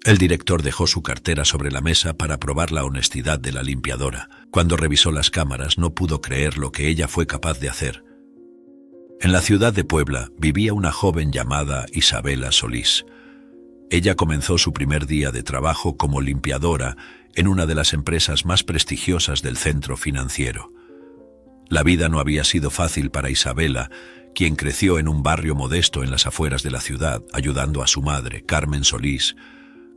El director dejó su cartera sobre la mesa para probar la honestidad de la limpiadora. Cuando revisó las cámaras, no pudo creer lo que ella fue capaz de hacer. En la ciudad de Puebla vivía una joven llamada Isabela Solís. Ella comenzó su primer día de trabajo como limpiadora en una de las empresas más prestigiosas del centro financiero. La vida no había sido fácil para Isabela, quien creció en un barrio modesto en las afueras de la ciudad, ayudando a su madre, Carmen Solís,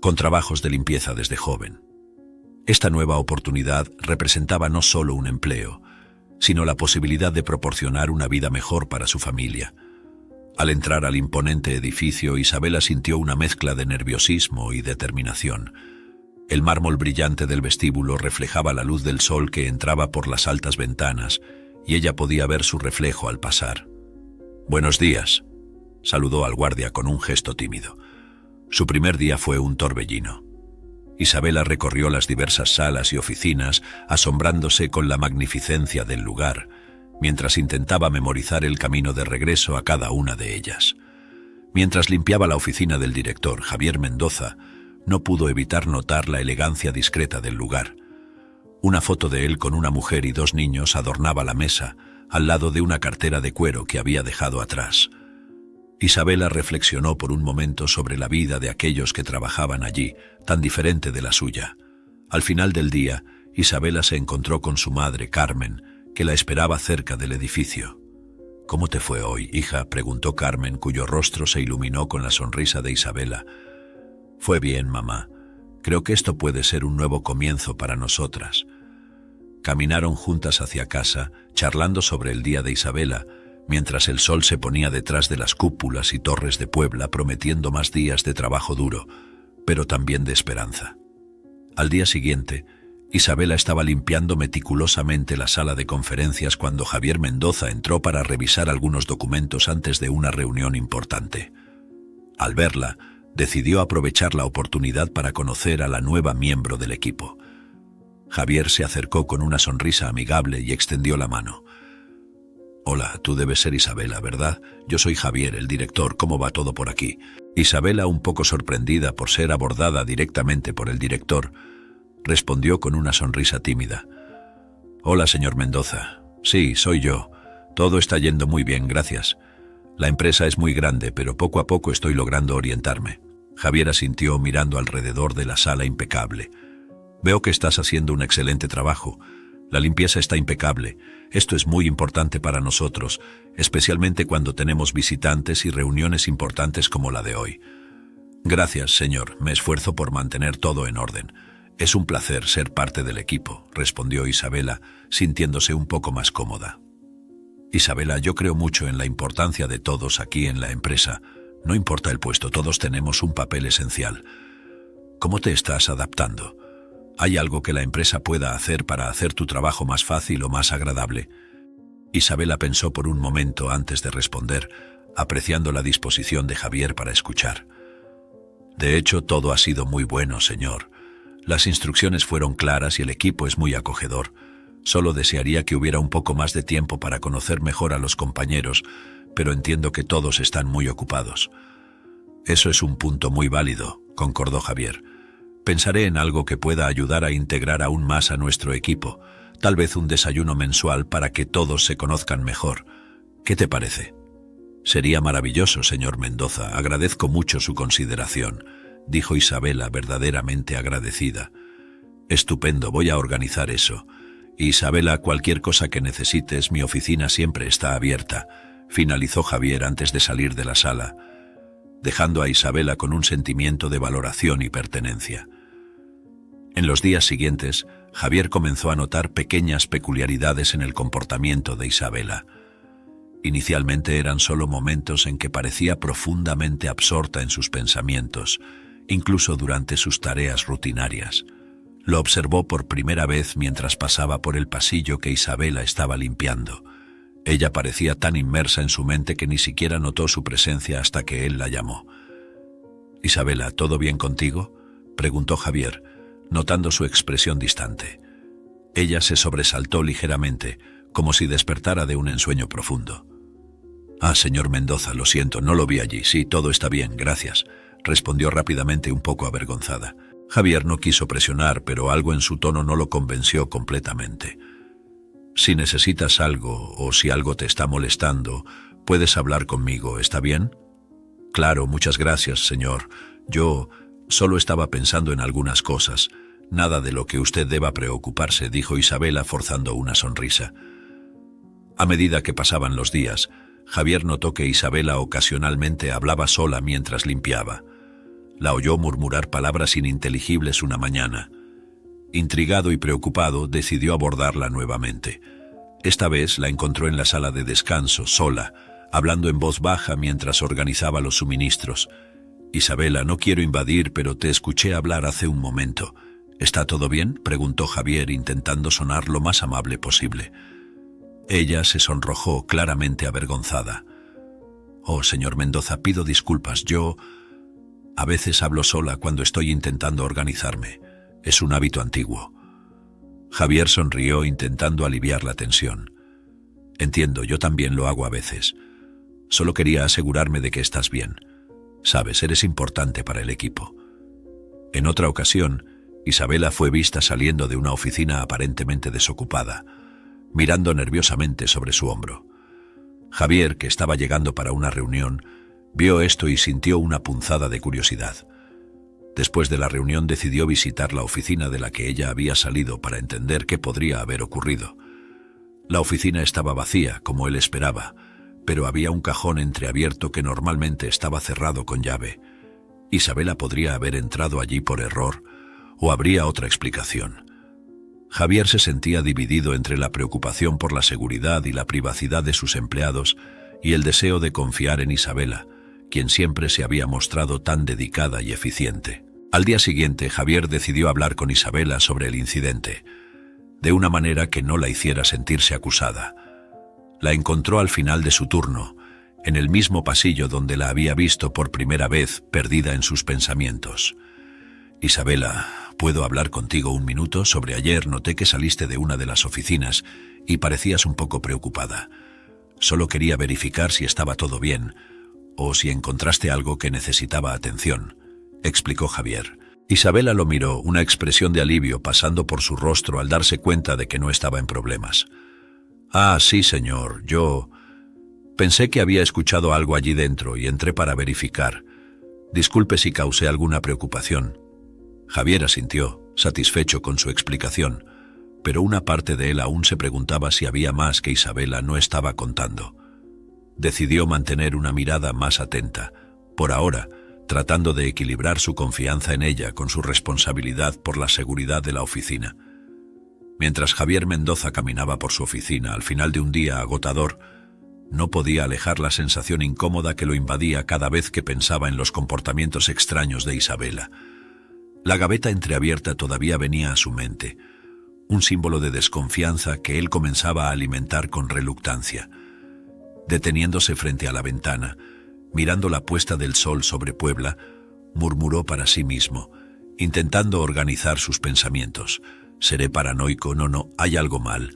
con trabajos de limpieza desde joven. Esta nueva oportunidad representaba no solo un empleo, sino la posibilidad de proporcionar una vida mejor para su familia. Al entrar al imponente edificio, Isabela sintió una mezcla de nerviosismo y determinación. El mármol brillante del vestíbulo reflejaba la luz del sol que entraba por las altas ventanas, y ella podía ver su reflejo al pasar. «Buenos días», saludó al guardia con un gesto tímido. Su primer día fue un torbellino. Isabela recorrió las diversas salas y oficinas, asombrándose con la magnificencia del lugar, mientras intentaba memorizar el camino de regreso a cada una de ellas. Mientras limpiaba la oficina del director, Javier Mendoza, no pudo evitar notar la elegancia discreta del lugar. Una foto de él con una mujer y 2 niños adornaba la mesa, al lado de una cartera de cuero que había dejado atrás. Isabela reflexionó por un momento sobre la vida de aquellos que trabajaban allí, tan diferente de la suya. Al final del día, Isabela se encontró con su madre, Carmen, que la esperaba cerca del edificio. «¿Cómo te fue hoy, hija?», preguntó Carmen, cuyo rostro se iluminó con la sonrisa de Isabela. «Fue bien, mamá. Creo que esto puede ser un nuevo comienzo para nosotras». Caminaron juntas hacia casa, charlando sobre el día de Isabela, mientras el sol se ponía detrás de las cúpulas y torres de Puebla, prometiendo más días de trabajo duro, pero también de esperanza. Al día siguiente, Isabela estaba limpiando meticulosamente la sala de conferencias cuando Javier Mendoza entró para revisar algunos documentos antes de una reunión importante. Al verla, decidió aprovechar la oportunidad para conocer a la nueva miembro del equipo. Javier se acercó con una sonrisa amigable y extendió la mano. «Hola, tú debes ser Isabela, ¿verdad? Yo soy Javier, el director. ¿Cómo va todo por aquí?» Isabela, un poco sorprendida por ser abordada directamente por el director, respondió con una sonrisa tímida. «Hola, señor Mendoza. Sí, soy yo. Todo está yendo muy bien, gracias. La empresa es muy grande, pero poco a poco estoy logrando orientarme». Javier asintió mirando alrededor de la sala impecable. «Veo que estás haciendo un excelente trabajo. La limpieza está impecable. Esto es muy importante para nosotros, especialmente cuando tenemos visitantes y reuniones importantes como la de hoy». «Gracias, señor. Me esfuerzo por mantener todo en orden. Es un placer ser parte del equipo», respondió Isabela, sintiéndose un poco más cómoda. «Isabela, yo creo mucho en la importancia de todos aquí en la empresa. No importa el puesto, todos tenemos un papel esencial. ¿Cómo te estás adaptando? ¿Hay algo que la empresa pueda hacer para hacer tu trabajo más fácil o más agradable?» Isabela pensó por un momento antes de responder, apreciando la disposición de Javier para escuchar. «De hecho, todo ha sido muy bueno, señor. Las instrucciones fueron claras y el equipo es muy acogedor. Solo desearía que hubiera un poco más de tiempo para conocer mejor a los compañeros, pero entiendo que todos están muy ocupados». «Eso es un punto muy válido», concordó Javier. «Pensaré en algo que pueda ayudar a integrar aún más a nuestro equipo, tal vez un desayuno mensual para que todos se conozcan mejor. ¿Qué te parece?» «Sería maravilloso, señor Mendoza. Agradezco mucho su consideración», dijo Isabela, verdaderamente agradecida. «Estupendo, voy a organizar eso. Isabela, cualquier cosa que necesites, mi oficina siempre está abierta», finalizó Javier antes de salir de la sala, dejando a Isabela con un sentimiento de valoración y pertenencia. En los días siguientes, Javier comenzó a notar pequeñas peculiaridades en el comportamiento de Isabela. Inicialmente eran solo momentos en que parecía profundamente absorta en sus pensamientos, incluso durante sus tareas rutinarias. Lo observó por primera vez mientras pasaba por el pasillo que Isabela estaba limpiando. Ella parecía tan inmersa en su mente que ni siquiera notó su presencia hasta que él la llamó. «Isabela, ¿todo bien contigo?», preguntó Javier, notando su expresión distante. Ella se sobresaltó ligeramente, como si despertara de un ensueño profundo. «Ah, señor Mendoza, lo siento, no lo vi allí. Sí, todo está bien, gracias», respondió rápidamente, un poco avergonzada. Javier no quiso presionar, pero algo en su tono no lo convenció completamente. Si necesitas algo o si algo te está molestando, puedes hablar conmigo, ¿está bien? Claro, muchas gracias, señor. Yo solo estaba pensando en algunas cosas. Nada de lo que usted deba preocuparse, dijo Isabela forzando una sonrisa. A medida que pasaban los días, Javier notó que Isabela ocasionalmente hablaba sola mientras limpiaba. La oyó murmurar palabras ininteligibles una mañana. Intrigado y preocupado, decidió abordarla nuevamente. Esta vez la encontró en la sala de descanso, sola, hablando en voz baja mientras organizaba los suministros. Isabela, no quiero invadir, pero te escuché hablar hace un momento. ¿Está todo bien?, preguntó Javier, intentando sonar lo más amable posible. Ella se sonrojó, claramente avergonzada. Oh, señor Mendoza, pido disculpas. Yo a veces hablo sola cuando estoy intentando organizarme. Es un hábito antiguo. Javier sonrió, intentando aliviar la tensión. Entiendo, yo también lo hago a veces. Solo quería asegurarme de que estás bien. Sabes, eres importante para el equipo. En otra ocasión, Isabela fue vista saliendo de una oficina aparentemente desocupada, mirando nerviosamente sobre su hombro. Javier, que estaba llegando para una reunión, vio esto y sintió una punzada de curiosidad. Después de la reunión decidió visitar la oficina de la que ella había salido para entender qué podría haber ocurrido. La oficina estaba vacía, como él esperaba, pero había un cajón entreabierto que normalmente estaba cerrado con llave. Isabela podría haber entrado allí por error, o habría otra explicación. Javier se sentía dividido entre la preocupación por la seguridad y la privacidad de sus empleados y el deseo de confiar en Isabela, quien siempre se había mostrado tan dedicada y eficiente. Al día siguiente, Javier decidió hablar con Isabela sobre el incidente, de una manera que no la hiciera sentirse acusada. La encontró al final de su turno, en el mismo pasillo donde la había visto por primera vez, perdida en sus pensamientos. Isabela, ¿puedo hablar contigo un minuto? Sobre ayer noté que saliste de una de las oficinas y parecías un poco preocupada. Solo quería verificar si estaba todo bien, o si encontraste algo que necesitaba atención, explicó Javier. Isabela lo miró, una expresión de alivio pasando por su rostro al darse cuenta de que no estaba en problemas. Ah, sí, señor, yo pensé que había escuchado algo allí dentro y entré para verificar. Disculpe si causé alguna preocupación. Javier asintió, satisfecho con su explicación, pero una parte de él aún se preguntaba si había más que Isabela no estaba contando. Decidió mantener una mirada más atenta, por ahora, tratando de equilibrar su confianza en ella con su responsabilidad por la seguridad de la oficina. Mientras Javier Mendoza caminaba por su oficina al final de un día agotador, no podía alejar la sensación incómoda que lo invadía cada vez que pensaba en los comportamientos extraños de Isabela. La gaveta entreabierta todavía venía a su mente, un símbolo de desconfianza que él comenzaba a alimentar con reluctancia. Deteniéndose frente a la ventana, mirando la puesta del sol sobre Puebla, murmuró para sí mismo, intentando organizar sus pensamientos. ¿Seré paranoico? No, hay algo mal.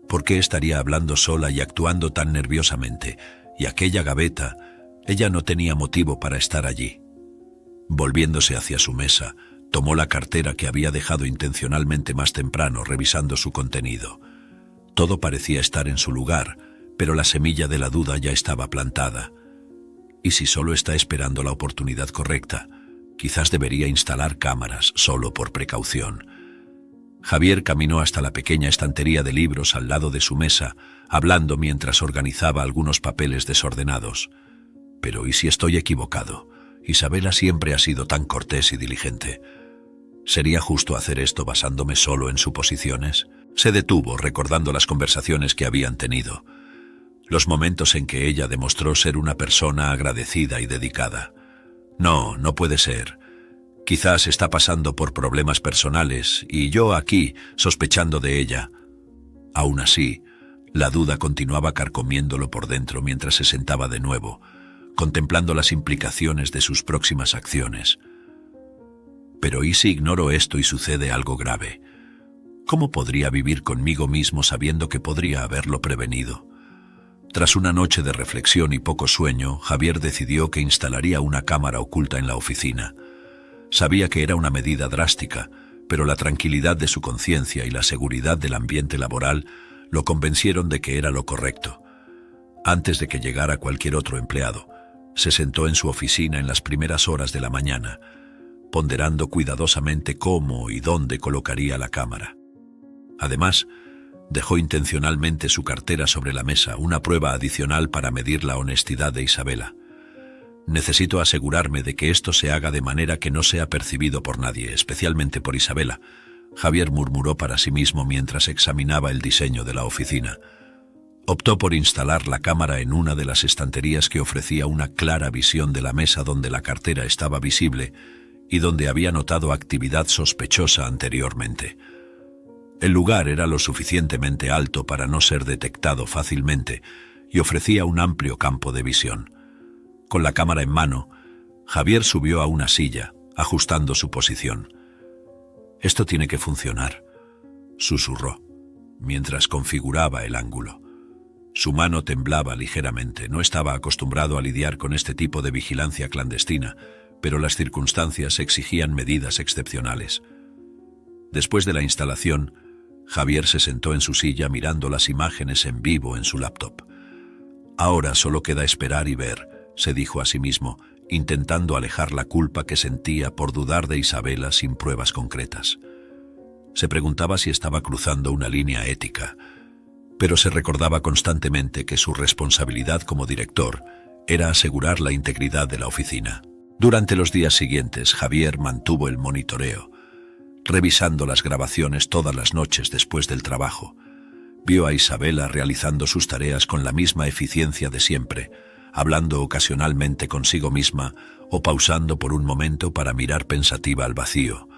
¿Por qué estaría hablando sola y actuando tan nerviosamente? Y aquella gaveta, ella no tenía motivo para estar allí. Volviéndose hacia su mesa, tomó la cartera que había dejado intencionalmente más temprano, revisando su contenido. Todo parecía estar en su lugar, pero la semilla de la duda ya estaba plantada. ¿Y si solo está esperando la oportunidad correcta? Quizás debería instalar cámaras, solo por precaución. Javier caminó hasta la pequeña estantería de libros al lado de su mesa, hablando mientras organizaba algunos papeles desordenados. Pero ¿y si estoy equivocado? Isabela siempre ha sido tan cortés y diligente. ¿Sería justo hacer esto basándome solo en suposiciones? Se detuvo, recordando las conversaciones que habían tenido, los momentos en que ella demostró ser una persona agradecida y dedicada. No puede ser. Quizás está pasando por problemas personales y yo aquí, sospechando de ella. Aún así, la duda continuaba carcomiéndolo por dentro mientras se sentaba de nuevo, contemplando las implicaciones de sus próximas acciones. Pero ¿y si ignoro esto y sucede algo grave? ¿Cómo podría vivir conmigo mismo sabiendo que podría haberlo prevenido? Tras una noche de reflexión y poco sueño, Javier decidió que instalaría una cámara oculta en la oficina. Sabía que era una medida drástica, pero la tranquilidad de su conciencia y la seguridad del ambiente laboral lo convencieron de que era lo correcto. Antes de que llegara cualquier otro empleado, se sentó en su oficina en las primeras horas de la mañana, ponderando cuidadosamente cómo y dónde colocaría la cámara. Además, dejó intencionalmente su cartera sobre la mesa, una prueba adicional para medir la honestidad de Isabela. Necesito asegurarme de que esto se haga de manera que no sea percibido por nadie, especialmente por Isabela, Javier murmuró para sí mismo mientras examinaba el diseño de la oficina. Optó por instalar la cámara en una de las estanterías que ofrecía una clara visión de la mesa donde la cartera estaba visible y donde había notado actividad sospechosa anteriormente. El lugar era lo suficientemente alto para no ser detectado fácilmente y ofrecía un amplio campo de visión. Con la cámara en mano, Javier subió a una silla, ajustando su posición. «Esto tiene que funcionar», susurró, mientras configuraba el ángulo. Su mano temblaba ligeramente. No estaba acostumbrado a lidiar con este tipo de vigilancia clandestina, pero las circunstancias exigían medidas excepcionales. Después de la instalación, Javier se sentó en su silla mirando las imágenes en vivo en su laptop. «Ahora solo queda esperar y ver», se dijo a sí mismo, intentando alejar la culpa que sentía por dudar de Isabela sin pruebas concretas. Se preguntaba si estaba cruzando una línea ética, pero se recordaba constantemente que su responsabilidad como director era asegurar la integridad de la oficina. Durante los días siguientes, Javier mantuvo el monitoreo, revisando las grabaciones todas las noches después del trabajo. Vio a Isabela realizando sus tareas con la misma eficiencia de siempre, hablando ocasionalmente consigo misma o pausando por un momento para mirar pensativa al vacío.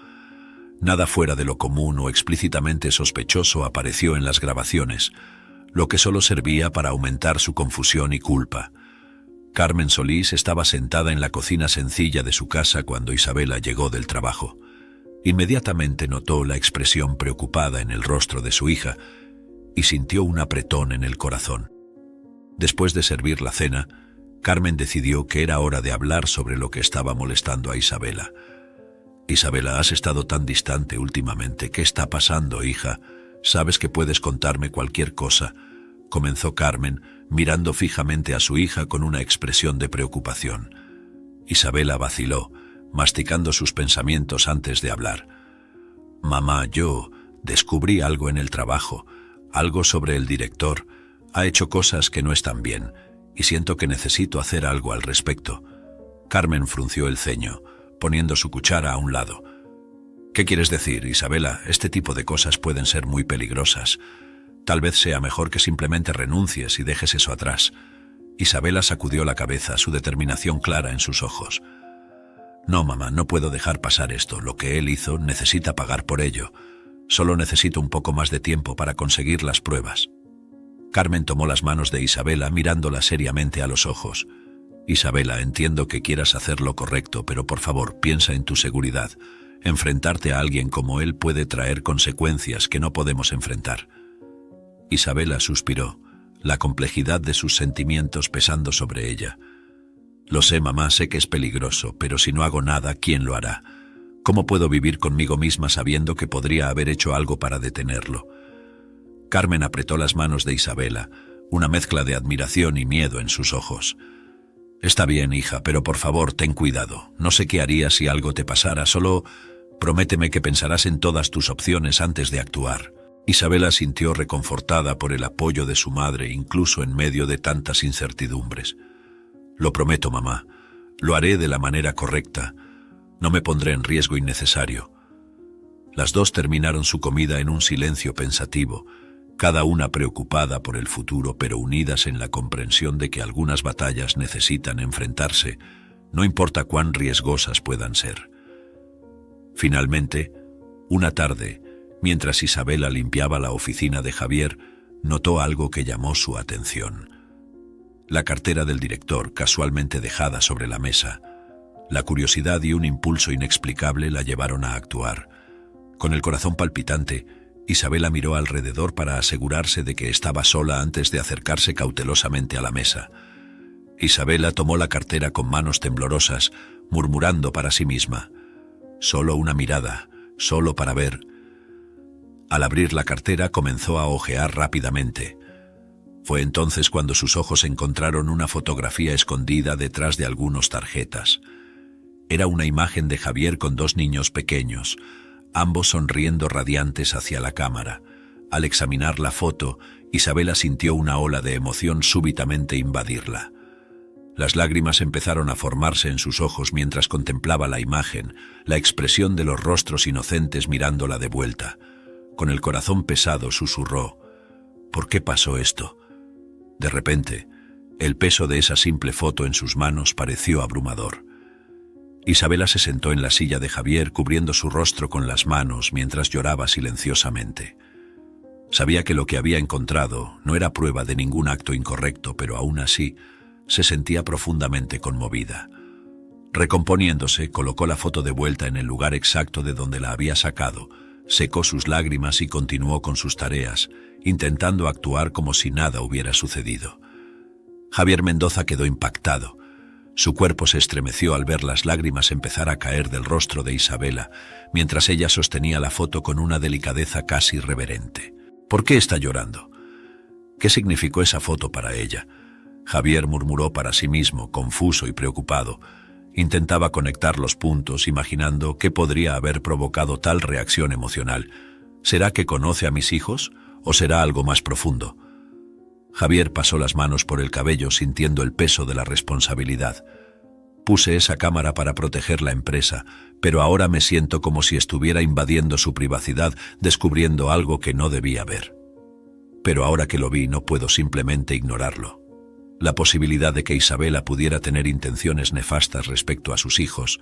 Nada fuera de lo común o explícitamente sospechoso apareció en las grabaciones, lo que solo servía para aumentar su confusión y culpa. Carmen Solís estaba sentada en la cocina sencilla de su casa cuando Isabela llegó del trabajo. Inmediatamente notó la expresión preocupada en el rostro de su hija y sintió un apretón en el corazón. Después de servir la cena, Carmen decidió que era hora de hablar sobre lo que estaba molestando a Isabela. «Isabela, has estado tan distante últimamente. ¿Qué está pasando, hija? Sabes que puedes contarme cualquier cosa», comenzó Carmen, mirando fijamente a su hija con una expresión de preocupación. Isabela vaciló, masticando sus pensamientos antes de hablar. «Mamá, yo descubrí algo en el trabajo, algo sobre el director. Ha hecho cosas que no están bien, y siento que necesito hacer algo al respecto». Carmen frunció el ceño, poniendo su cuchara a un lado. «¿Qué quieres decir, Isabela? Este tipo de cosas pueden ser muy peligrosas. Tal vez sea mejor que simplemente renuncies y dejes eso atrás». Isabela sacudió la cabeza, su determinación clara en sus ojos. «No, mamá, no puedo dejar pasar esto. Lo que él hizo necesita pagar por ello. Solo necesito un poco más de tiempo para conseguir las pruebas». Carmen tomó las manos de Isabela mirándola seriamente a los ojos. «Isabela, entiendo que quieras hacer lo correcto, pero por favor, piensa en tu seguridad. Enfrentarte a alguien como él puede traer consecuencias que no podemos enfrentar». Isabela suspiró, la complejidad de sus sentimientos pesando sobre ella. «Lo sé, mamá, sé que es peligroso, pero si no hago nada, ¿quién lo hará? ¿Cómo puedo vivir conmigo misma sabiendo que podría haber hecho algo para detenerlo?» Carmen apretó las manos de Isabela, una mezcla de admiración y miedo en sus ojos. «Está bien, hija, pero por favor, ten cuidado. No sé qué harías si algo te pasara, solo prométeme que pensarás en todas tus opciones antes de actuar». Isabela sintió reconfortada por el apoyo de su madre, incluso en medio de tantas incertidumbres. «Lo prometo, mamá. Lo haré de la manera correcta. No me pondré en riesgo innecesario». Las dos terminaron su comida en un silencio pensativo, cada una preocupada por el futuro, pero unidas en la comprensión de que algunas batallas necesitan enfrentarse, no importa cuán riesgosas puedan ser. Finalmente, una tarde, mientras Isabela limpiaba la oficina de Javier, notó algo que llamó su atención. La cartera del director, casualmente dejada sobre la mesa. La curiosidad y un impulso inexplicable la llevaron a actuar. Con el corazón palpitante, Isabela miró alrededor para asegurarse de que estaba sola antes de acercarse cautelosamente a la mesa. Isabela tomó la cartera con manos temblorosas, murmurando para sí misma: «Solo una mirada, solo para ver». Al abrir la cartera comenzó a hojear rápidamente. Fue entonces cuando sus ojos encontraron una fotografía escondida detrás de algunas tarjetas. Era una imagen de Javier con dos niños pequeños, ambos sonriendo radiantes hacia la cámara. Al examinar la foto, Isabela sintió una ola de emoción súbitamente invadirla. Las lágrimas empezaron a formarse en sus ojos mientras contemplaba la imagen, la expresión de los rostros inocentes mirándola de vuelta. Con el corazón pesado susurró: «¿Por qué pasó esto?». De repente, el peso de esa simple foto en sus manos pareció abrumador. Isabela se sentó en la silla de Javier cubriendo su rostro con las manos mientras lloraba silenciosamente. Sabía que lo que había encontrado no era prueba de ningún acto incorrecto, pero aún así se sentía profundamente conmovida. Recomponiéndose, colocó la foto de vuelta en el lugar exacto de donde la había sacado, secó sus lágrimas y continuó con sus tareas, intentando actuar como si nada hubiera sucedido. Javier Mendoza quedó impactado. Su cuerpo se estremeció al ver las lágrimas empezar a caer del rostro de Isabela, mientras ella sostenía la foto con una delicadeza casi reverente. ¿Por qué está llorando? ¿Qué significó esa foto para ella? Javier murmuró para sí mismo, confuso y preocupado. Intentaba conectar los puntos, imaginando qué podría haber provocado tal reacción emocional. ¿Será que conoce a mis hijos o será algo más profundo? Javier pasó las manos por el cabello sintiendo el peso de la responsabilidad. Puse esa cámara para proteger la empresa, pero ahora me siento como si estuviera invadiendo su privacidad, descubriendo algo que no debía ver. Pero ahora que lo vi, no puedo simplemente ignorarlo. La posibilidad de que Isabela pudiera tener intenciones nefastas respecto a sus hijos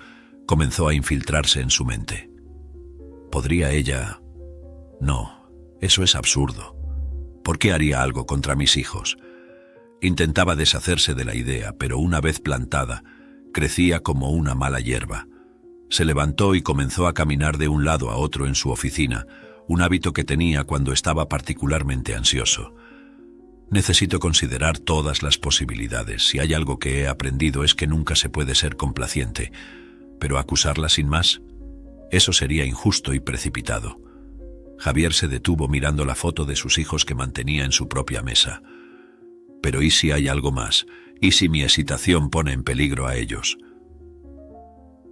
comenzó a infiltrarse en su mente. ¿Podría ella? No, eso es absurdo. ¿Por qué haría algo contra mis hijos? Intentaba deshacerse de la idea, pero una vez plantada, crecía como una mala hierba. Se levantó y comenzó a caminar de un lado a otro en su oficina, un hábito que tenía cuando estaba particularmente ansioso. Necesito considerar todas las posibilidades. Si hay algo que he aprendido es que nunca se puede ser complaciente, pero acusarla sin más, eso sería injusto y precipitado. Javier se detuvo mirando la foto de sus hijos que mantenía en su propia mesa. Pero ¿y si hay algo más? ¿Y si mi excitación pone en peligro a ellos?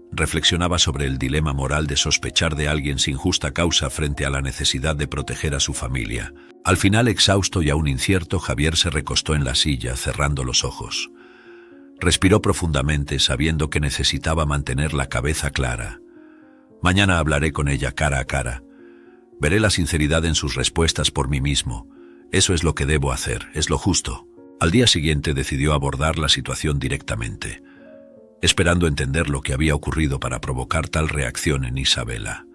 Reflexionaba sobre el dilema moral de sospechar de alguien sin justa causa frente a la necesidad de proteger a su familia. Al final, exhausto y aún incierto, Javier se recostó en la silla, cerrando los ojos. Respiró profundamente, sabiendo que necesitaba mantener la cabeza clara. Mañana hablaré con ella cara a cara. Veré la sinceridad en sus respuestas por mí mismo. Eso es lo que debo hacer, es lo justo. Al día siguiente decidió abordar la situación directamente, esperando entender lo que había ocurrido para provocar tal reacción en Isabela.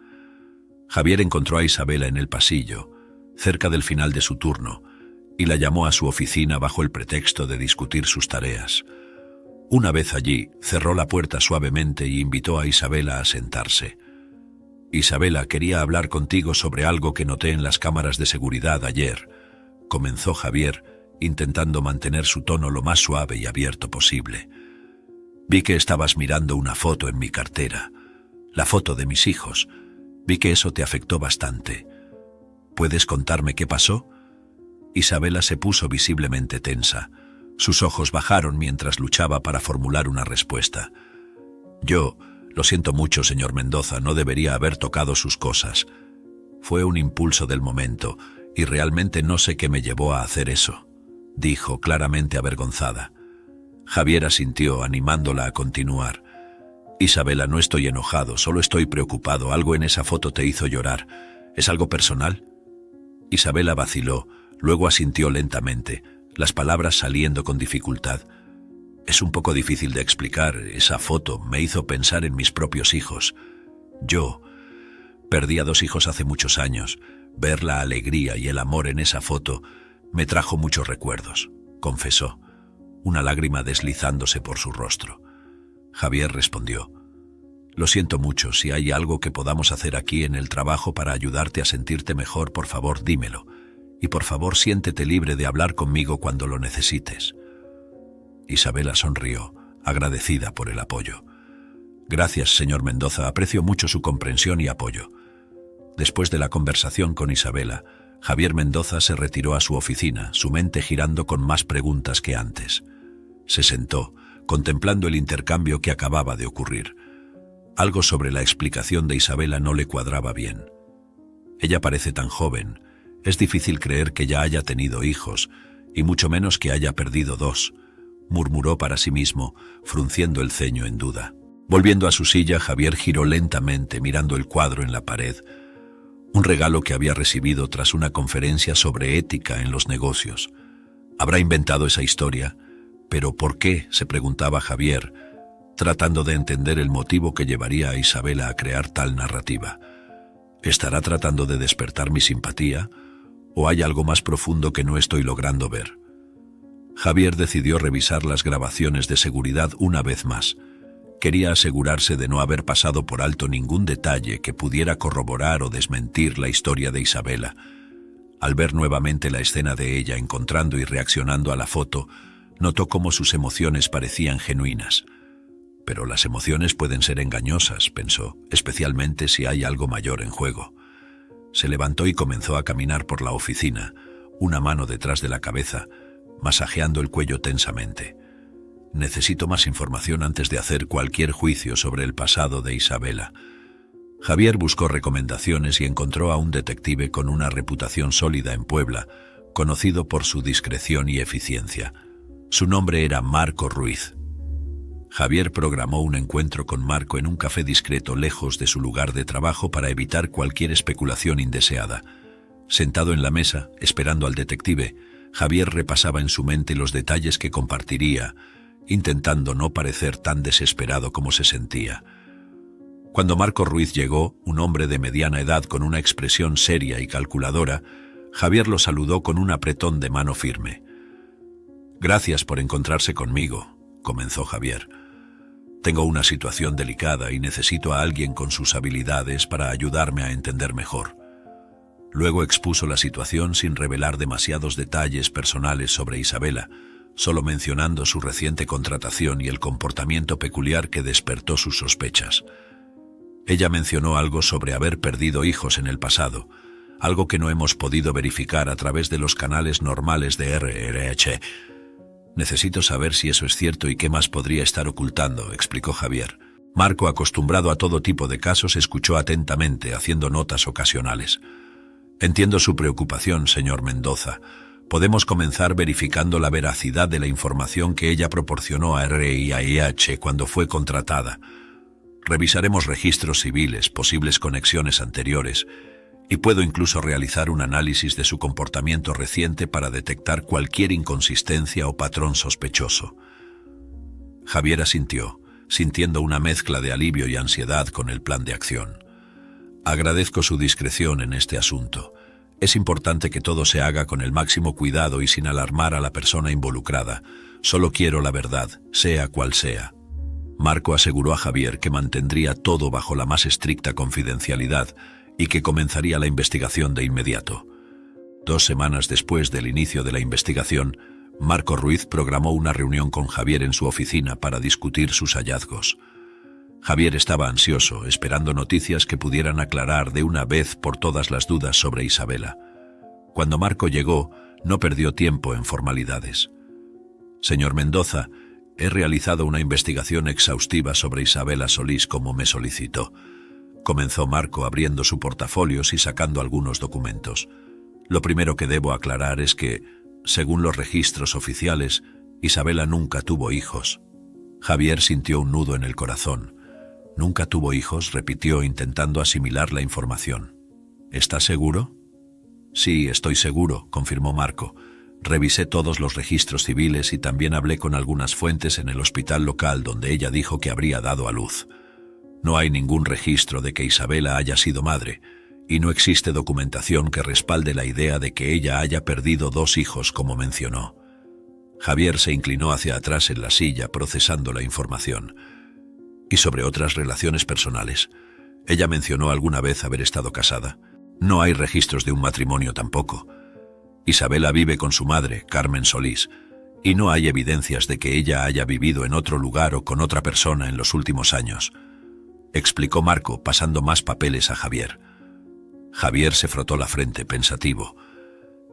Javier encontró a Isabela en el pasillo, cerca del final de su turno, y la llamó a su oficina bajo el pretexto de discutir sus tareas. Una vez allí, cerró la puerta suavemente y invitó a Isabela a sentarse. «Isabela, quería hablar contigo sobre algo que noté en las cámaras de seguridad ayer», comenzó Javier, intentando mantener su tono lo más suave y abierto posible. «Vi que estabas mirando una foto en mi cartera, la foto de mis hijos. Vi que eso te afectó bastante. ¿Puedes contarme qué pasó?». Isabela se puso visiblemente tensa. Sus ojos bajaron mientras luchaba para formular una respuesta. «Lo siento mucho, señor Mendoza, no debería haber tocado sus cosas. Fue un impulso del momento, y realmente no sé qué me llevó a hacer eso», dijo, claramente avergonzada. Javier asintió, animándola a continuar. «Isabela, no estoy enojado, solo estoy preocupado. Algo en esa foto te hizo llorar. ¿Es algo personal?». Isabela vaciló, luego asintió lentamente, las palabras saliendo con dificultad. «Es un poco difícil de explicar. Esa foto me hizo pensar en mis propios hijos. Yo perdí a 2 hijos hace muchos años. Ver la alegría y el amor en esa foto me trajo muchos recuerdos», confesó, una lágrima deslizándose por su rostro. Javier respondió: Lo siento mucho, si hay algo que podamos hacer aquí en el trabajo para ayudarte a sentirte mejor, por favor, dímelo. Y por favor, siéntete libre de hablar conmigo cuando lo necesites. Isabela sonrió, agradecida por el apoyo. Gracias, señor Mendoza, aprecio mucho su comprensión y apoyo. Después de la conversación con Isabela, Javier Mendoza se retiró a su oficina, su mente girando con más preguntas que antes. Se sentó, contemplando el intercambio que acababa de ocurrir. Algo sobre la explicación de Isabela no le cuadraba bien. Ella parece tan joven, es difícil creer que ya haya tenido hijos, y mucho menos que haya perdido dos, murmuró para sí mismo, frunciendo el ceño en duda. Volviendo a su silla, Javier giró lentamente mirando el cuadro en la pared, un regalo que había recibido tras una conferencia sobre ética en los negocios. ¿Habrá inventado esa historia? ¿Pero por qué?, se preguntaba Javier, tratando de entender el motivo que llevaría a Isabela a crear tal narrativa. ¿Estará tratando de despertar mi simpatía? ¿O hay algo más profundo que no estoy logrando ver? Javier decidió revisar las grabaciones de seguridad una vez más. Quería asegurarse de no haber pasado por alto ningún detalle que pudiera corroborar o desmentir la historia de Isabela. Al ver nuevamente la escena de ella encontrando y reaccionando a la foto, notó cómo sus emociones parecían genuinas. Pero las emociones pueden ser engañosas, pensó, especialmente si hay algo mayor en juego. Se levantó y comenzó a caminar por la oficina, una mano detrás de la cabeza, masajeando el cuello tensamente. Necesito más información antes de hacer cualquier juicio sobre el pasado de Isabela. Javier buscó recomendaciones y encontró a un detective con una reputación sólida en Puebla, conocido por su discreción y eficiencia. Su nombre era Marco Ruiz. Javier programó un encuentro con Marco en un café discreto lejos de su lugar de trabajo para evitar cualquier especulación indeseada. Sentado en la mesa, esperando al detective, Javier repasaba en su mente los detalles que compartiría, intentando no parecer tan desesperado como se sentía. Cuando Marco Ruiz llegó, un hombre de mediana edad con una expresión seria y calculadora, Javier lo saludó con un apretón de mano firme. «Gracias por encontrarse conmigo», comenzó Javier. «Tengo una situación delicada y necesito a alguien con sus habilidades para ayudarme a entender mejor». Luego expuso la situación sin revelar demasiados detalles personales sobre Isabela, solo mencionando su reciente contratación y el comportamiento peculiar que despertó sus sospechas. Ella mencionó algo sobre haber perdido hijos en el pasado, algo que no hemos podido verificar a través de los canales normales de RRH. «Necesito saber si eso es cierto y qué más podría estar ocultando», explicó Javier. Marco, acostumbrado a todo tipo de casos, escuchó atentamente, haciendo notas ocasionales. «Entiendo su preocupación, señor Mendoza. Podemos comenzar verificando la veracidad de la información que ella proporcionó a RIAH cuando fue contratada. Revisaremos registros civiles, posibles conexiones anteriores, y puedo incluso realizar un análisis de su comportamiento reciente para detectar cualquier inconsistencia o patrón sospechoso». Javier asintió, sintiendo una mezcla de alivio y ansiedad con el plan de acción. «Agradezco su discreción en este asunto. Es importante que todo se haga con el máximo cuidado y sin alarmar a la persona involucrada. Solo quiero la verdad, sea cual sea». Marco aseguró a Javier que mantendría todo bajo la más estricta confidencialidad y que comenzaría la investigación de inmediato. 2 semanas después del inicio de la investigación, Marco Ruiz programó una reunión con Javier en su oficina para discutir sus hallazgos. Javier estaba ansioso, esperando noticias que pudieran aclarar de una vez por todas las dudas sobre Isabela. Cuando Marco llegó, no perdió tiempo en formalidades. «Señor Mendoza, he realizado una investigación exhaustiva sobre Isabela Solís como me solicitó», comenzó Marco abriendo su portafolio y sacando algunos documentos. «Lo primero que debo aclarar es que, según los registros oficiales, Isabela nunca tuvo hijos». Javier sintió un nudo en el corazón. «¿Nunca tuvo hijos?», repitió intentando asimilar la información. «¿Estás seguro?». «Sí, estoy seguro», confirmó Marco. «Revisé todos los registros civiles y también hablé con algunas fuentes en el hospital local donde ella dijo que habría dado a luz. No hay ningún registro de que Isabela haya sido madre, y no existe documentación que respalde la idea de que ella haya perdido 2 hijos como mencionó». Javier se inclinó hacia atrás en la silla procesando la información. ¿Y sobre otras relaciones personales? Ella mencionó alguna vez haber estado casada. No hay registros de un matrimonio tampoco. Isabela vive con su madre, Carmen Solís, y no hay evidencias de que ella haya vivido en otro lugar o con otra persona en los últimos años, explicó Marco, pasando más papeles a Javier. Javier se frotó la frente, pensativo.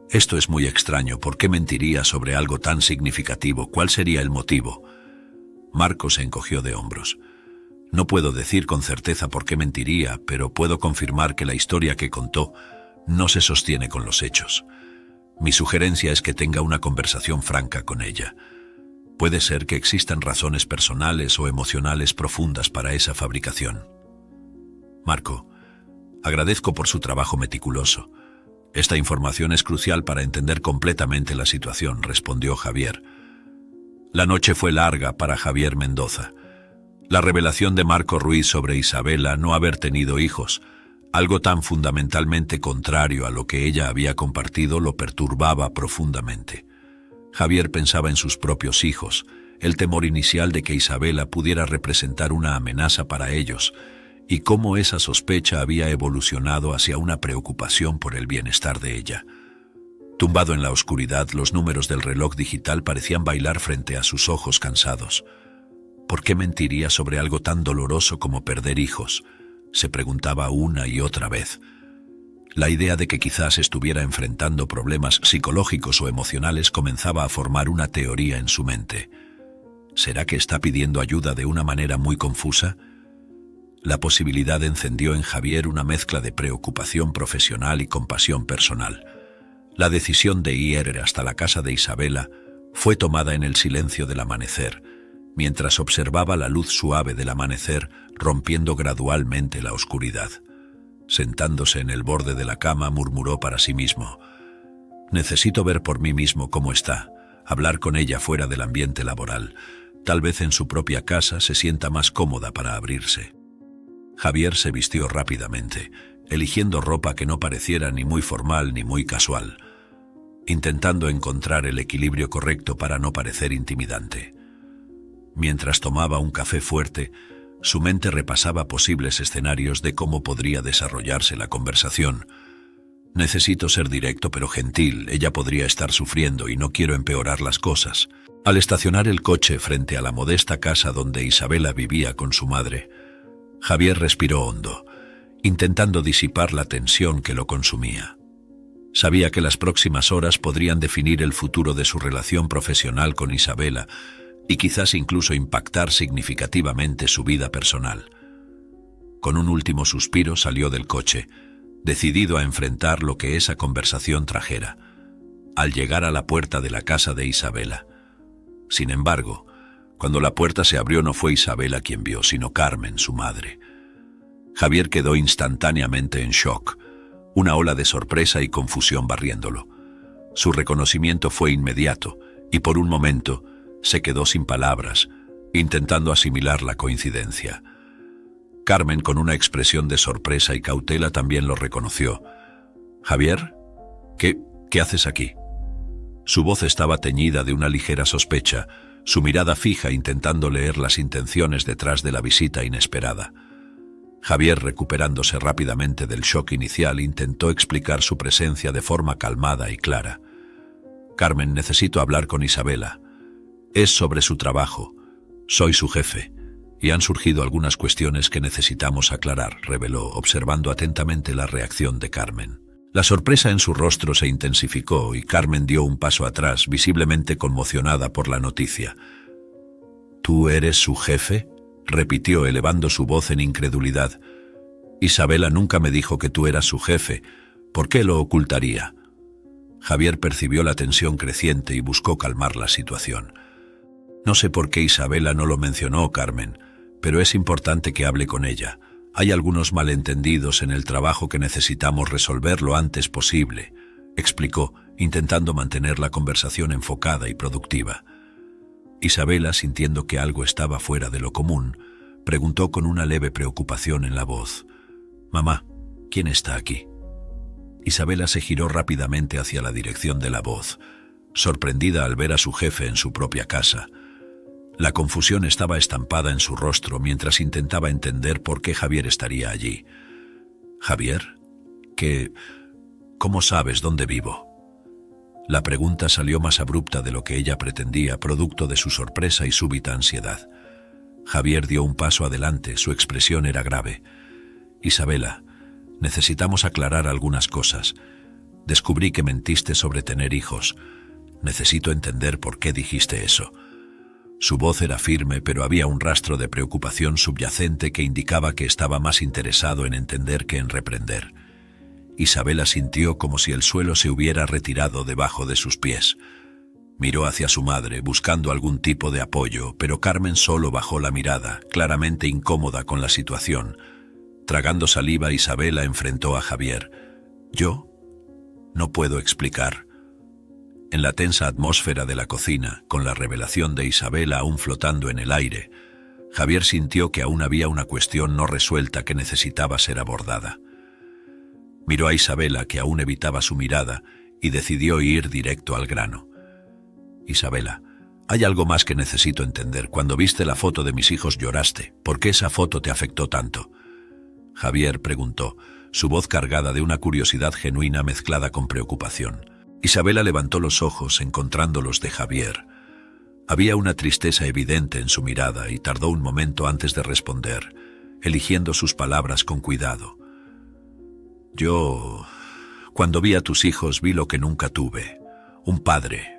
Esto es muy extraño. ¿Por qué mentiría sobre algo tan significativo? ¿Cuál sería el motivo? Marco se encogió de hombros. No puedo decir con certeza por qué mentiría, pero puedo confirmar que la historia que contó no se sostiene con los hechos. Mi sugerencia es que tenga una conversación franca con ella. Puede ser que existan razones personales o emocionales profundas para esa fabricación. Marco, agradezco por su trabajo meticuloso. Esta información es crucial para entender completamente la situación, respondió Javier. La noche fue larga para Javier Mendoza. La revelación de Marco Ruiz sobre Isabela no haber tenido hijos, algo tan fundamentalmente contrario a lo que ella había compartido, lo perturbaba profundamente. Javier pensaba en sus propios hijos, el temor inicial de que Isabela pudiera representar una amenaza para ellos, y cómo esa sospecha había evolucionado hacia una preocupación por el bienestar de ella. Tumbado en la oscuridad, los números del reloj digital parecían bailar frente a sus ojos cansados. ¿Por qué mentiría sobre algo tan doloroso como perder hijos?, se preguntaba una y otra vez. La idea de que quizás estuviera enfrentando problemas psicológicos o emocionales comenzaba a formar una teoría en su mente. ¿Será que está pidiendo ayuda de una manera muy confusa? La posibilidad encendió en Javier una mezcla de preocupación profesional y compasión personal. La decisión de ir hasta la casa de Isabela fue tomada en el silencio del amanecer, mientras observaba la luz suave del amanecer rompiendo gradualmente la oscuridad. Sentándose en el borde de la cama, murmuró para sí mismo: necesito ver por mí mismo cómo está, hablar con ella fuera del ambiente laboral. Tal vez en su propia casa se sienta más cómoda para abrirse. Javier se vistió rápidamente, eligiendo ropa que no pareciera ni muy formal ni muy casual, intentando encontrar el equilibrio correcto para no parecer intimidante. Mientras tomaba un café fuerte, su mente repasaba posibles escenarios de cómo podría desarrollarse la conversación. Necesito ser directo pero gentil, ella podría estar sufriendo y no quiero empeorar las cosas. Al estacionar el coche frente a la modesta casa donde Isabela vivía con su madre, Javier respiró hondo, intentando disipar la tensión que lo consumía. Sabía que las próximas horas podrían definir el futuro de su relación profesional con Isabela y quizás incluso impactar significativamente su vida personal. Con un último suspiro salió del coche, decidido a enfrentar lo que esa conversación trajera. Al llegar a la puerta de la casa de Isabela. Sin embargo, cuando la puerta se abrió no fue Isabela quien vio, sino Carmen, su madre. Javier quedó instantáneamente en shock, una ola de sorpresa y confusión barriéndolo. Su reconocimiento fue inmediato y por un momento se quedó sin palabras, intentando asimilar la coincidencia. Carmen, con una expresión de sorpresa y cautela, también lo reconoció. «¿Javier? ¿Qué haces aquí?» Su voz estaba teñida de una ligera sospecha, su mirada fija intentando leer las intenciones detrás de la visita inesperada. Javier, recuperándose rápidamente del shock inicial, intentó explicar su presencia de forma calmada y clara. «Carmen, necesito hablar con Isabela. Es sobre su trabajo. Soy su jefe, y han surgido algunas cuestiones que necesitamos aclarar», reveló, observando atentamente la reacción de Carmen. La sorpresa en su rostro se intensificó y Carmen dio un paso atrás, visiblemente conmocionada por la noticia. «¿Tú eres su jefe?», repitió, elevando su voz en incredulidad. «Isabela nunca me dijo que tú eras su jefe. ¿Por qué lo ocultaría?». Javier percibió la tensión creciente y buscó calmar la situación. «No sé por qué Isabela no lo mencionó, Carmen, pero es importante que hable con ella. Hay algunos malentendidos en el trabajo que necesitamos resolver lo antes posible», explicó, intentando mantener la conversación enfocada y productiva. Isabela, sintiendo que algo estaba fuera de lo común, preguntó con una leve preocupación en la voz: «Mamá, ¿quién está aquí?». Isabela se giró rápidamente hacia la dirección de la voz, sorprendida al ver a su jefe en su propia casa. La confusión estaba estampada en su rostro mientras intentaba entender por qué Javier estaría allí. ¿Javier? ¿Cómo sabes dónde vivo? La pregunta salió más abrupta de lo que ella pretendía, producto de su sorpresa y súbita ansiedad. Javier dio un paso adelante, su expresión era grave. Isabela, necesitamos aclarar algunas cosas. Descubrí que mentiste sobre tener hijos. Necesito entender por qué dijiste eso. Su voz era firme, pero había un rastro de preocupación subyacente que indicaba que estaba más interesado en entender que en reprender. Isabela sintió como si el suelo se hubiera retirado debajo de sus pies. Miró hacia su madre, buscando algún tipo de apoyo, pero Carmen solo bajó la mirada, claramente incómoda con la situación. Tragando saliva, Isabela enfrentó a Javier. ¿Yo? No puedo explicar. En la tensa atmósfera de la cocina, con la revelación de Isabela aún flotando en el aire, Javier sintió que aún había una cuestión no resuelta que necesitaba ser abordada. Miró a Isabela, que aún evitaba su mirada, y decidió ir directo al grano. Isabela, hay algo más que necesito entender. Cuando viste la foto de mis hijos lloraste. ¿Por qué esa foto te afectó tanto? Javier preguntó, su voz cargada de una curiosidad genuina mezclada con preocupación. Isabela levantó los ojos, encontrándolos de Javier. Había una tristeza evidente en su mirada y tardó un momento antes de responder, eligiendo sus palabras con cuidado. Cuando vi a tus hijos, vi lo que nunca tuve, un padre.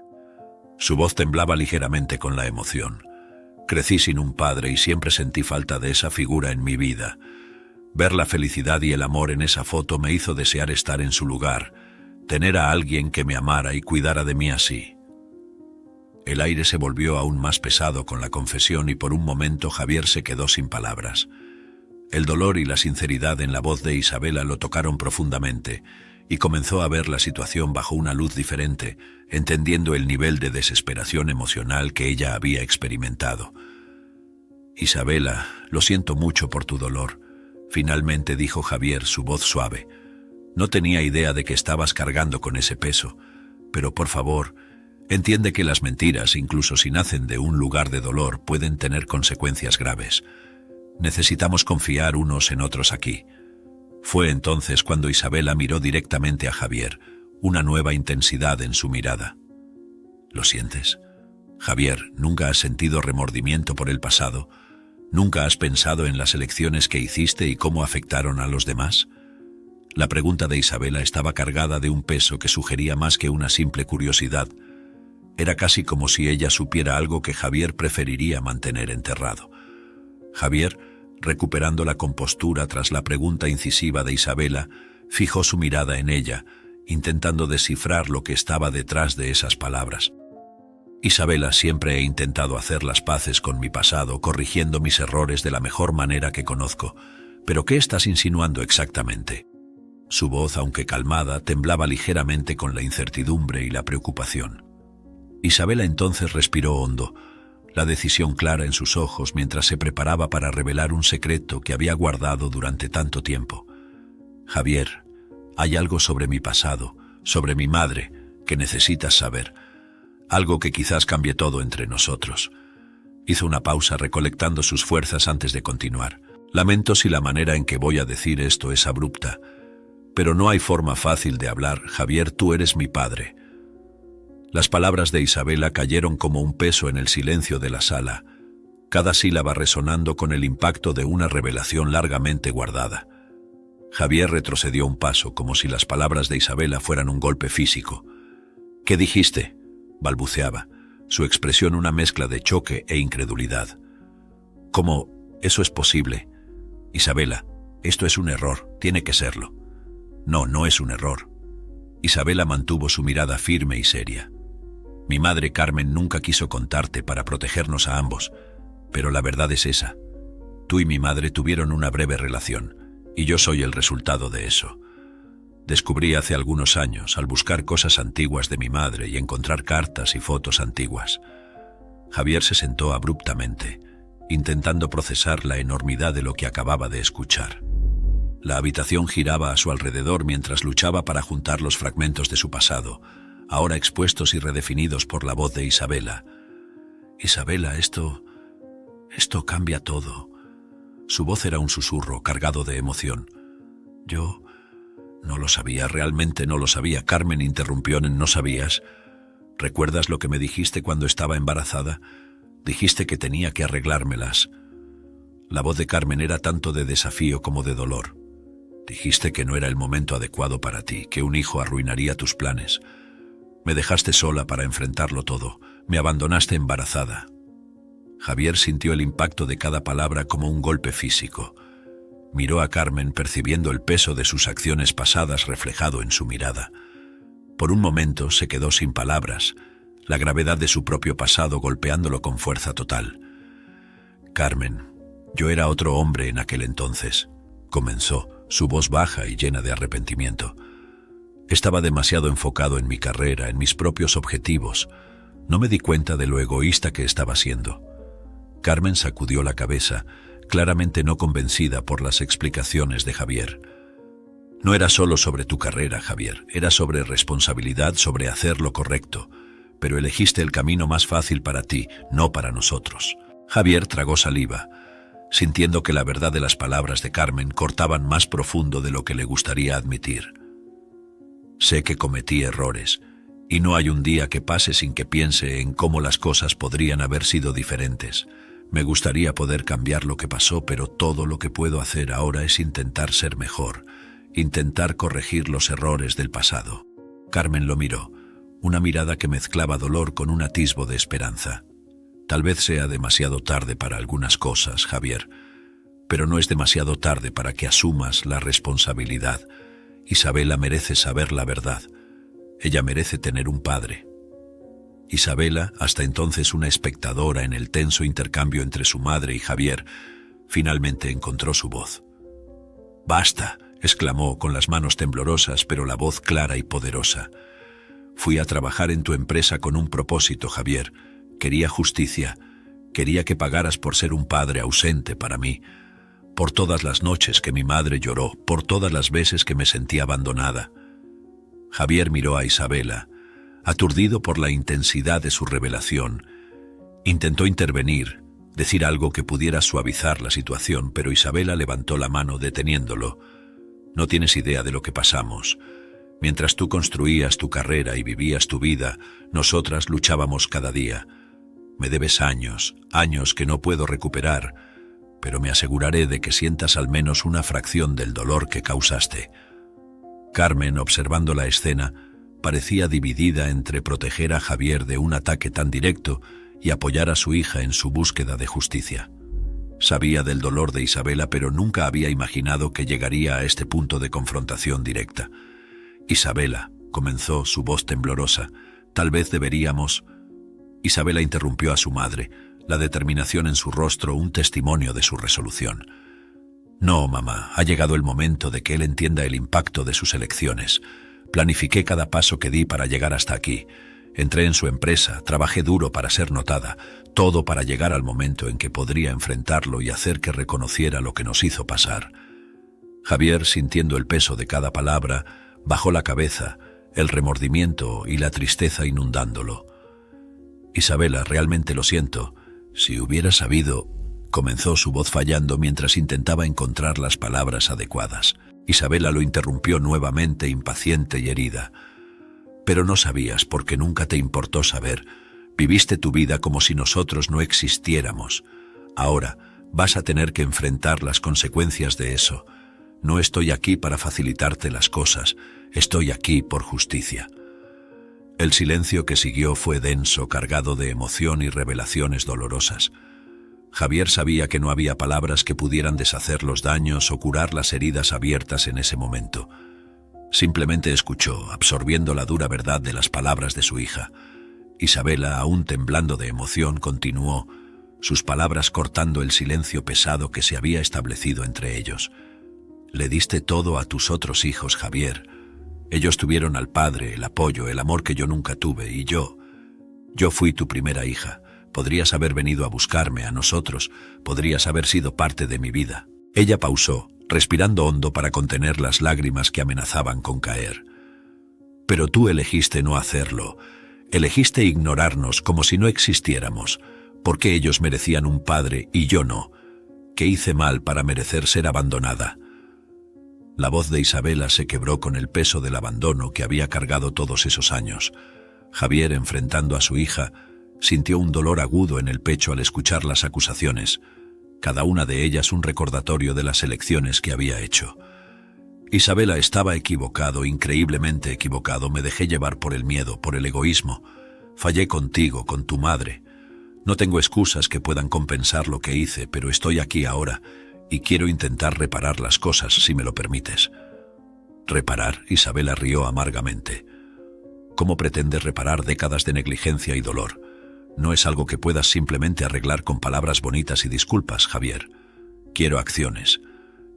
Su voz temblaba ligeramente con la emoción. Crecí sin un padre y siempre sentí falta de esa figura en mi vida. Ver la felicidad y el amor en esa foto me hizo desear estar en su lugar, tener a alguien que me amara y cuidara de mí así. El aire se volvió aún más pesado con la confesión y por un momento Javier se quedó sin palabras. El dolor y la sinceridad en la voz de Isabela lo tocaron profundamente y comenzó a ver la situación bajo una luz diferente, entendiendo el nivel de desesperación emocional que ella había experimentado. Isabela, lo siento mucho por tu dolor, finalmente dijo Javier, su voz suave. No tenía idea de que estabas cargando con ese peso, pero por favor, entiende que las mentiras, incluso si nacen de un lugar de dolor, pueden tener consecuencias graves. Necesitamos confiar unos en otros aquí. Fue entonces cuando Isabela miró directamente a Javier, una nueva intensidad en su mirada. ¿Lo sientes? Javier, ¿nunca has sentido remordimiento por el pasado? ¿Nunca has pensado en las elecciones que hiciste y cómo afectaron a los demás? La pregunta de Isabela estaba cargada de un peso que sugería más que una simple curiosidad. Era casi como si ella supiera algo que Javier preferiría mantener enterrado. Javier, recuperando la compostura tras la pregunta incisiva de Isabela, fijó su mirada en ella, intentando descifrar lo que estaba detrás de esas palabras. Isabela, siempre he intentado hacer las paces con mi pasado, corrigiendo mis errores de la mejor manera que conozco. ¿Pero qué estás insinuando exactamente? Su voz, aunque calmada, temblaba ligeramente con la incertidumbre y la preocupación. Isabela entonces respiró hondo, la decisión clara en sus ojos mientras se preparaba para revelar un secreto que había guardado durante tanto tiempo. Javier, hay algo sobre mi pasado, sobre mi madre, que necesitas saber. Algo que quizás cambie todo entre nosotros. Hizo una pausa recolectando sus fuerzas antes de continuar. Lamento si la manera en que voy a decir esto es abrupta, pero no hay forma fácil de hablar. Javier, tú eres mi padre. Las palabras de Isabela cayeron como un peso en el silencio de la sala, cada sílaba resonando con el impacto de una revelación largamente guardada. Javier retrocedió un paso, como si las palabras de Isabela fueran un golpe físico. ¿Qué dijiste?, balbuceaba, su expresión una mezcla de choque e incredulidad. ¿Cómo? ¿Eso es posible? Isabela, esto es un error, tiene que serlo. No, no es un error. Isabela mantuvo su mirada firme y seria. Mi madre Carmen nunca quiso contarte para protegernos a ambos, pero la verdad es esa. Tú y mi madre tuvieron una breve relación, y yo soy el resultado de eso. Descubrí hace algunos años, al buscar cosas antiguas de mi madre y encontrar cartas y fotos antiguas. Javier se sentó abruptamente, intentando procesar la enormidad de lo que acababa de escuchar. La habitación giraba a su alrededor mientras luchaba para juntar los fragmentos de su pasado, ahora expuestos y redefinidos por la voz de Isabela. Isabela, esto Esto cambia todo. Su voz era un susurro cargado de emoción. Yo no lo sabía, realmente no lo sabía. Carmen interrumpió en «¿No sabías? ¿Recuerdas lo que me dijiste cuando estaba embarazada? Dijiste que tenía que arreglármelas». La voz de Carmen era tanto de desafío como de dolor. Dijiste que no era el momento adecuado para ti, que un hijo arruinaría tus planes. Me dejaste sola para enfrentarlo todo. Me abandonaste embarazada. Javier sintió el impacto de cada palabra como un golpe físico. Miró a Carmen percibiendo el peso de sus acciones pasadas reflejado en su mirada. Por un momento se quedó sin palabras, la gravedad de su propio pasado golpeándolo con fuerza total. «Carmen, yo era otro hombre en aquel entonces», comenzó, su voz baja y llena de arrepentimiento. «Estaba demasiado enfocado en mi carrera, en mis propios objetivos. No me di cuenta de lo egoísta que estaba siendo». Carmen sacudió la cabeza, claramente no convencida por las explicaciones de Javier. «No era solo sobre tu carrera, Javier, era sobre responsabilidad, sobre hacer lo correcto, pero elegiste el camino más fácil para ti, no para nosotros». Javier tragó saliva, sintiendo que la verdad de las palabras de Carmen cortaban más profundo de lo que le gustaría admitir. «Sé que cometí errores, y no hay un día que pase sin que piense en cómo las cosas podrían haber sido diferentes. Me gustaría poder cambiar lo que pasó, pero todo lo que puedo hacer ahora es intentar ser mejor, intentar corregir los errores del pasado». Carmen lo miró, una mirada que mezclaba dolor con un atisbo de esperanza. «Tal vez sea demasiado tarde para algunas cosas, Javier, pero no es demasiado tarde para que asumas la responsabilidad. Isabela merece saber la verdad. Ella merece tener un padre». Isabela, hasta entonces una espectadora en el tenso intercambio entre su madre y Javier, finalmente encontró su voz. «Basta», exclamó con las manos temblorosas, pero la voz clara y poderosa. «Fui a trabajar en tu empresa con un propósito, Javier. Quería justicia. Quería que pagaras por ser un padre ausente para mí. Por todas las noches que mi madre lloró, por todas las veces que me sentí abandonada». Javier miró a Isabela, aturdido por la intensidad de su revelación. Intentó intervenir, decir algo que pudiera suavizar la situación, pero Isabela levantó la mano deteniéndolo. «No tienes idea de lo que pasamos. Mientras tú construías tu carrera y vivías tu vida, nosotras luchábamos cada día. Me debes años, años que no puedo recuperar, pero me aseguraré de que sientas al menos una fracción del dolor que causaste». Carmen, observando la escena, parecía dividida entre proteger a Javier de un ataque tan directo y apoyar a su hija en su búsqueda de justicia. Sabía del dolor de Isabela, pero nunca había imaginado que llegaría a este punto de confrontación directa. «Isabela», comenzó, su voz temblorosa, «tal vez deberíamos...» Isabela interrumpió a su madre, la determinación en su rostro un testimonio de su resolución. «No, mamá, ha llegado el momento de que él entienda el impacto de sus elecciones. Planifiqué cada paso que di para llegar hasta aquí. Entré en su empresa, trabajé duro para ser notada, todo para llegar al momento en que podría enfrentarlo y hacer que reconociera lo que nos hizo pasar». Javier, sintiendo el peso de cada palabra, bajó la cabeza, el remordimiento y la tristeza inundándolo. «Isabela, realmente lo siento. Si hubiera sabido...» comenzó, su voz fallando mientras intentaba encontrar las palabras adecuadas. Isabela lo interrumpió nuevamente, impaciente y herida. «Pero no sabías porque nunca te importó saber. Viviste tu vida como si nosotros no existiéramos. Ahora vas a tener que enfrentar las consecuencias de eso. No estoy aquí para facilitarte las cosas, estoy aquí por justicia». El silencio que siguió fue denso, cargado de emoción y revelaciones dolorosas. Javier sabía que no había palabras que pudieran deshacer los daños o curar las heridas abiertas en ese momento. Simplemente escuchó, absorbiendo la dura verdad de las palabras de su hija. Isabela, aún temblando de emoción, continuó, sus palabras cortando el silencio pesado que se había establecido entre ellos. «Le diste todo a tus otros hijos, Javier. Ellos tuvieron al padre, el apoyo, el amor que yo nunca tuve, y yo fui tu primera hija. Podrías haber venido a buscarme, a nosotros, podrías haber sido parte de mi vida». Ella pausó, respirando hondo para contener las lágrimas que amenazaban con caer. «Pero tú elegiste no hacerlo. Elegiste ignorarnos como si no existiéramos. ¿Por qué ellos merecían un padre y yo no? ¿Qué hice mal para merecer ser abandonada? La voz de Isabela se quebró con el peso del abandono que había cargado todos esos años. Javier, enfrentando a su hija, sintió un dolor agudo en el pecho al escuchar las acusaciones, cada una de ellas un recordatorio de las elecciones que había hecho. Isabela, estaba equivocado, increíblemente equivocado. Me dejé llevar por el miedo, por el egoísmo. Fallé contigo, con tu madre. No tengo excusas que puedan compensar lo que hice, pero estoy aquí ahora y quiero intentar reparar las cosas, si me lo permites. ¿Reparar? Isabela rió amargamente. ¿Cómo pretendes reparar décadas de negligencia y dolor? No es algo que puedas simplemente arreglar con palabras bonitas y disculpas, Javier. Quiero acciones.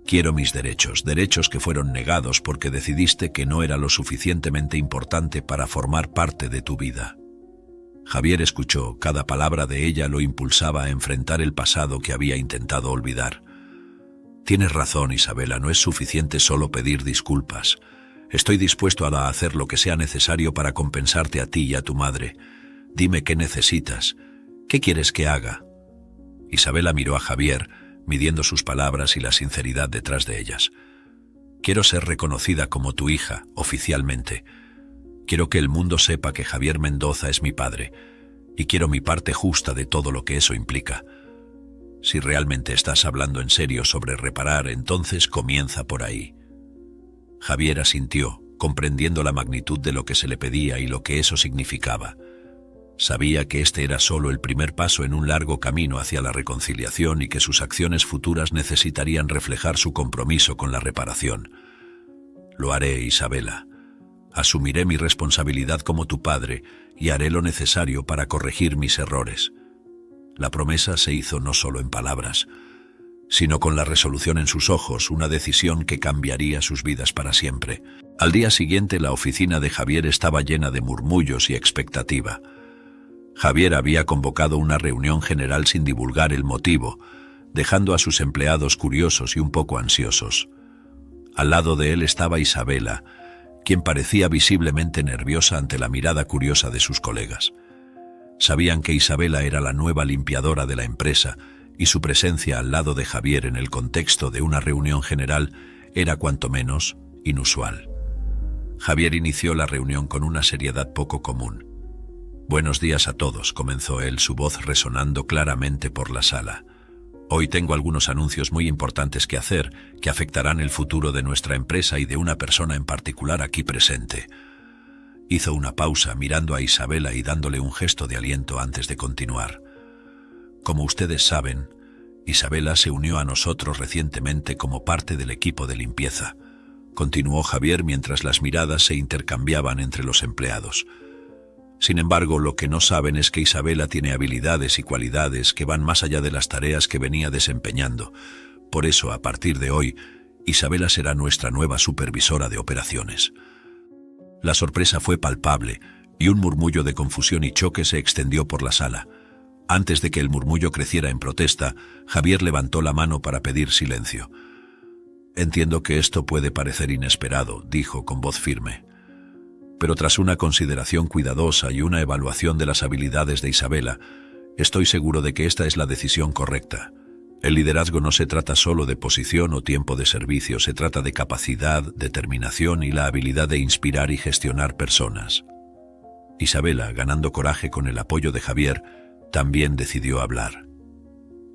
Quiero mis derechos, derechos que fueron negados porque decidiste que no era lo suficientemente importante para formar parte de tu vida. Javier escuchó, cada palabra de ella lo impulsaba a enfrentar el pasado que había intentado olvidar. Tienes razón, Isabela, no es suficiente solo pedir disculpas. Estoy dispuesto a hacer lo que sea necesario para compensarte a ti y a tu madre. Dime qué necesitas. ¿Qué quieres que haga? Isabela miró a Javier, midiendo sus palabras y la sinceridad detrás de ellas. Quiero ser reconocida como tu hija, oficialmente. Quiero que el mundo sepa que Javier Mendoza es mi padre, y quiero mi parte justa de todo lo que eso implica. Si realmente estás hablando en serio sobre reparar, entonces comienza por ahí. Javier asintió, comprendiendo la magnitud de lo que se le pedía y lo que eso significaba. Sabía que este era solo el primer paso en un largo camino hacia la reconciliación y que sus acciones futuras necesitarían reflejar su compromiso con la reparación. Lo haré, Isabela. Asumiré mi responsabilidad como tu padre y haré lo necesario para corregir mis errores. La promesa se hizo no solo en palabras, sino con la resolución en sus ojos, una decisión que cambiaría sus vidas para siempre. Al día siguiente, la oficina de Javier estaba llena de murmullos y expectativa. Javier había convocado una reunión general sin divulgar el motivo, dejando a sus empleados curiosos y un poco ansiosos. Al lado de él estaba Isabela, quien parecía visiblemente nerviosa ante la mirada curiosa de sus colegas. Sabían que Isabela era la nueva limpiadora de la empresa y su presencia al lado de Javier en el contexto de una reunión general era cuanto menos inusual. Javier inició la reunión con una seriedad poco común. «Buenos días a todos», comenzó él, su voz resonando claramente por la sala. «Hoy tengo algunos anuncios muy importantes que hacer que afectarán el futuro de nuestra empresa y de una persona en particular aquí presente». Hizo una pausa mirando a Isabela y dándole un gesto de aliento antes de continuar. «Como ustedes saben, Isabela se unió a nosotros recientemente como parte del equipo de limpieza», continuó Javier mientras las miradas se intercambiaban entre los empleados. «Sin embargo, lo que no saben es que Isabela tiene habilidades y cualidades que van más allá de las tareas que venía desempeñando. Por eso, a partir de hoy, Isabela será nuestra nueva supervisora de operaciones». La sorpresa fue palpable y un murmullo de confusión y choque se extendió por la sala. Antes de que el murmullo creciera en protesta, Javier levantó la mano para pedir silencio. «Entiendo que esto puede parecer inesperado», dijo con voz firme. «Pero tras una consideración cuidadosa y una evaluación de las habilidades de Isabela, estoy seguro de que esta es la decisión correcta. El liderazgo no se trata solo de posición o tiempo de servicio, se trata de capacidad, determinación y la habilidad de inspirar y gestionar personas». Isabela, ganando coraje con el apoyo de Javier, también decidió hablar.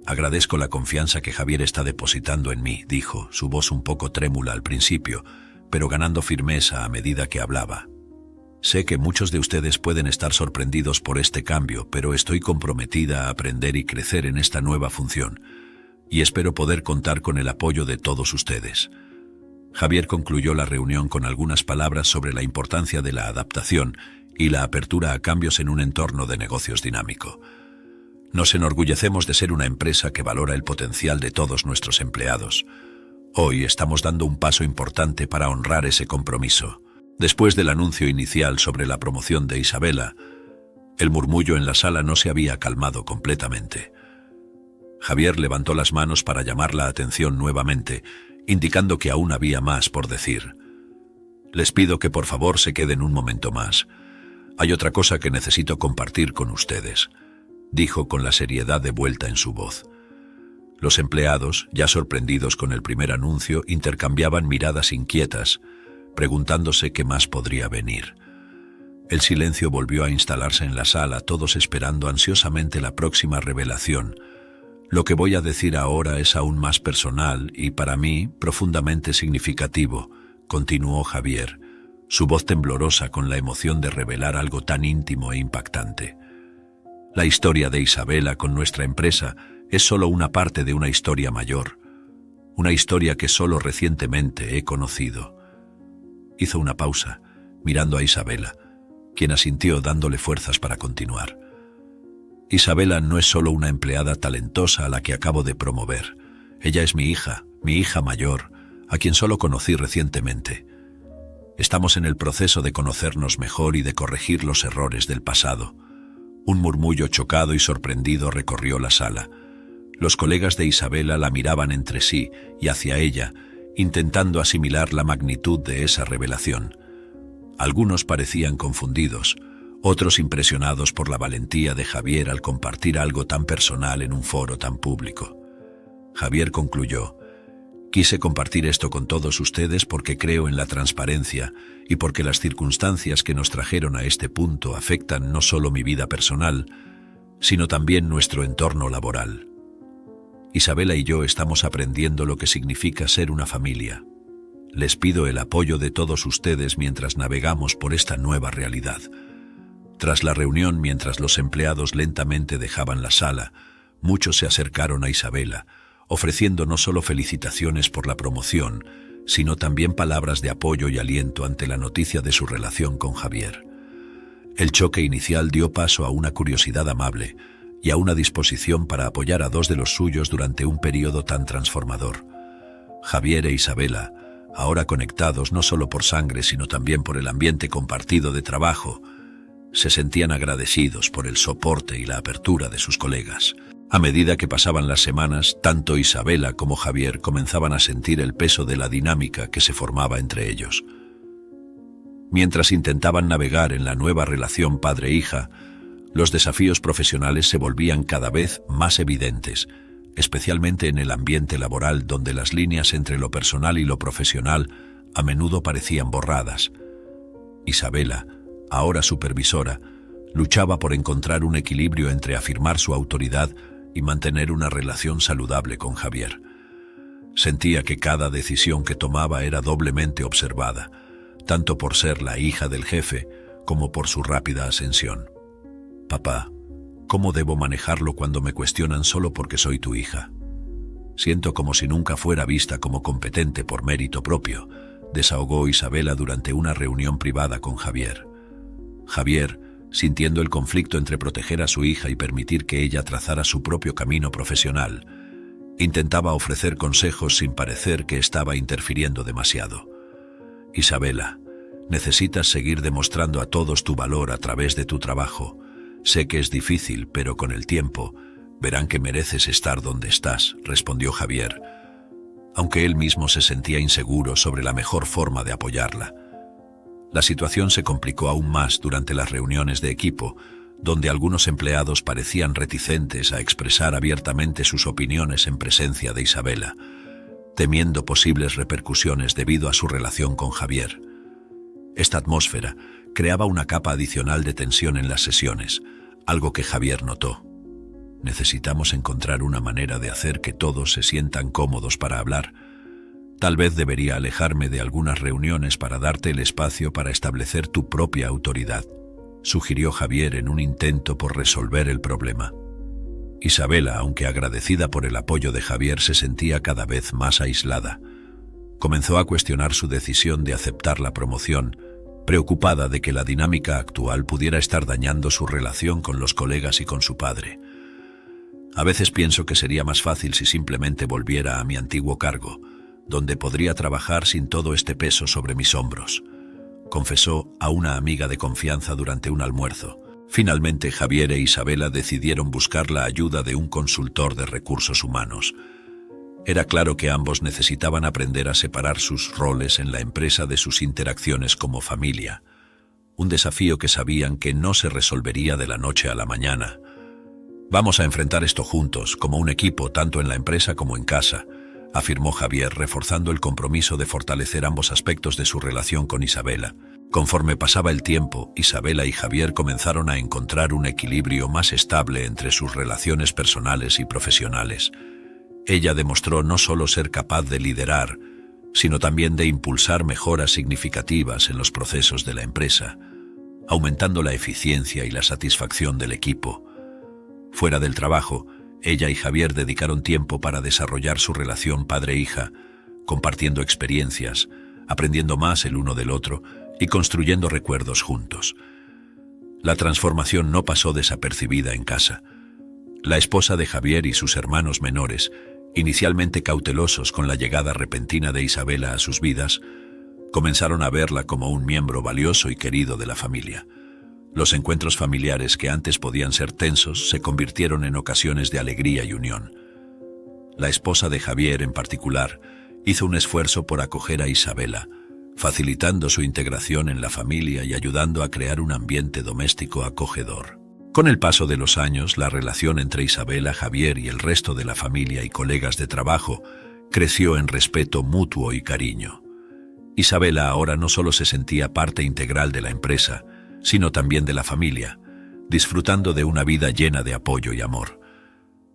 «Agradezco la confianza que Javier está depositando en mí», dijo, su voz un poco trémula al principio, pero ganando firmeza a medida que hablaba. «Sé que muchos de ustedes pueden estar sorprendidos por este cambio, pero estoy comprometida a aprender y crecer en esta nueva función, y espero poder contar con el apoyo de todos ustedes». Javier concluyó la reunión con algunas palabras sobre la importancia de la adaptación y la apertura a cambios en un entorno de negocios dinámico. «Nos enorgullecemos de ser una empresa que valora el potencial de todos nuestros empleados. Hoy estamos dando un paso importante para honrar ese compromiso». Después del anuncio inicial sobre la promoción de Isabela, el murmullo en la sala no se había calmado completamente. Javier levantó las manos para llamar la atención nuevamente, indicando que aún había más por decir. «Les pido que por favor se queden un momento más. Hay otra cosa que necesito compartir con ustedes». dijo con la seriedad de vuelta en su voz. Los empleados, ya sorprendidos con el primer anuncio, intercambiaban miradas inquietas, preguntándose qué más podría venir. El silencio volvió a instalarse en la sala, todos esperando ansiosamente la próxima revelación. Lo que voy a decir ahora es aún más personal y, para mí, profundamente significativo, continuó Javier, su voz temblorosa con la emoción de revelar algo tan íntimo e impactante. La historia de Isabela con nuestra empresa es solo una parte de una historia mayor, una historia que solo recientemente he conocido. Hizo una pausa, mirando a Isabela, quien asintió dándole fuerzas para continuar. Isabela no es solo una empleada talentosa a la que acabo de promover. Ella es mi hija mayor, a quien solo conocí recientemente. Estamos en el proceso de conocernos mejor y de corregir los errores del pasado. Un murmullo chocado y sorprendido recorrió la sala. Los colegas de Isabela la miraban entre sí y hacia ella, intentando asimilar la magnitud de esa revelación. Algunos parecían confundidos, otros impresionados por la valentía de Javier al compartir algo tan personal en un foro tan público. Javier concluyó: quise compartir esto con todos ustedes porque creo en la transparencia y porque las circunstancias que nos trajeron a este punto afectan no solo mi vida personal, sino también nuestro entorno laboral. Isabela y yo estamos aprendiendo lo que significa ser una familia. Les pido el apoyo de todos ustedes mientras navegamos por esta nueva realidad. Tras la reunión, mientras los empleados lentamente dejaban la sala, muchos se acercaron a Isabela, ofreciendo no solo felicitaciones por la promoción, sino también palabras de apoyo y aliento ante la noticia de su relación con Javier. El choque inicial dio paso a una curiosidad amable y a una disposición para apoyar a dos de los suyos durante un periodo tan transformador. Javier e Isabela, ahora conectados no solo por sangre sino también por el ambiente compartido de trabajo, se sentían agradecidos por el soporte y la apertura de sus colegas. A medida que pasaban las semanas, tanto Isabela como Javier comenzaban a sentir el peso de la dinámica que se formaba entre ellos. Mientras intentaban navegar en la nueva relación padre-hija, los desafíos profesionales se volvían cada vez más evidentes, especialmente en el ambiente laboral donde las líneas entre lo personal y lo profesional a menudo parecían borradas. Isabela, ahora supervisora, luchaba por encontrar un equilibrio entre afirmar su autoridad y mantener una relación saludable con Javier. Sentía que cada decisión que tomaba era doblemente observada, tanto por ser la hija del jefe como por su rápida ascensión. Papá, ¿cómo debo manejarlo cuando me cuestionan solo porque soy tu hija? Siento como si nunca fuera vista como competente por mérito propio, desahogó Isabela durante una reunión privada con Javier. Javier, sintiendo el conflicto entre proteger a su hija y permitir que ella trazara su propio camino profesional, intentaba ofrecer consejos sin parecer que estaba interfiriendo demasiado. Isabela, necesitas seguir demostrando a todos tu valor a través de tu trabajo. Sé que es difícil, pero con el tiempo verán que mereces estar donde estás, respondió Javier, aunque él mismo se sentía inseguro sobre la mejor forma de apoyarla. La situación se complicó aún más durante las reuniones de equipo, donde algunos empleados parecían reticentes a expresar abiertamente sus opiniones en presencia de Isabela, temiendo posibles repercusiones debido a su relación con Javier. Esta atmósfera creaba una capa adicional de tensión en las sesiones, algo que Javier notó. Necesitamos encontrar una manera de hacer que todos se sientan cómodos para hablar. Tal vez debería alejarme de algunas reuniones para darte el espacio para establecer tu propia autoridad, sugirió Javier en un intento por resolver el problema. Isabela, aunque agradecida por el apoyo de Javier, se sentía cada vez más aislada. Comenzó a cuestionar su decisión de aceptar la promoción, preocupada de que la dinámica actual pudiera estar dañando su relación con los colegas y con su padre. A veces pienso que sería más fácil si simplemente volviera a mi antiguo cargo, donde podría trabajar sin todo este peso sobre mis hombros, confesó a una amiga de confianza durante un almuerzo. Finalmente, Javier e Isabela decidieron buscar la ayuda de un consultor de recursos humanos. Era claro que ambos necesitaban aprender a separar sus roles en la empresa de sus interacciones como familia, un desafío que sabían que no se resolvería de la noche a la mañana. Vamos a enfrentar esto juntos, como un equipo, tanto en la empresa como en casa, afirmó Javier, reforzando el compromiso de fortalecer ambos aspectos de su relación con Isabela. Conforme pasaba el tiempo, Isabela y Javier comenzaron a encontrar un equilibrio más estable entre sus relaciones personales y profesionales. Ella demostró no solo ser capaz de liderar, sino también de impulsar mejoras significativas en los procesos de la empresa, aumentando la eficiencia y la satisfacción del equipo. Fuera del trabajo, ella y Javier dedicaron tiempo para desarrollar su relación padre-hija, compartiendo experiencias, aprendiendo más el uno del otro y construyendo recuerdos juntos. La transformación no pasó desapercibida en casa. La esposa de Javier y sus hermanos menores, inicialmente cautelosos con la llegada repentina de Isabela a sus vidas, comenzaron a verla como un miembro valioso y querido de la familia. Los encuentros familiares que antes podían ser tensos se convirtieron en ocasiones de alegría y unión. La esposa de Javier, en particular, hizo un esfuerzo por acoger a Isabela, facilitando su integración en la familia y ayudando a crear un ambiente doméstico acogedor. Con el paso de los años, la relación entre Isabela, Javier y el resto de la familia y colegas de trabajo creció en respeto mutuo y cariño. Isabela ahora no solo se sentía parte integral de la empresa, sino también de la familia, disfrutando de una vida llena de apoyo y amor.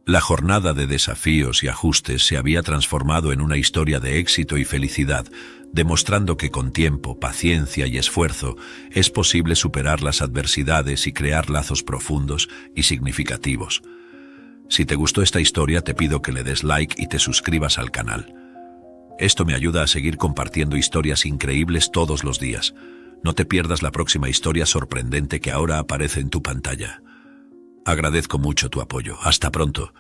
La jornada de desafíos y ajustes se había transformado en una historia de éxito y felicidad, demostrando que con tiempo, paciencia y esfuerzo es posible superar las adversidades y crear lazos profundos y significativos. Si te gustó esta historia, te pido que le des like y te suscribas al canal. Esto me ayuda a seguir compartiendo historias increíbles todos los días. No te pierdas la próxima historia sorprendente que ahora aparece en tu pantalla. Agradezco mucho tu apoyo. Hasta pronto.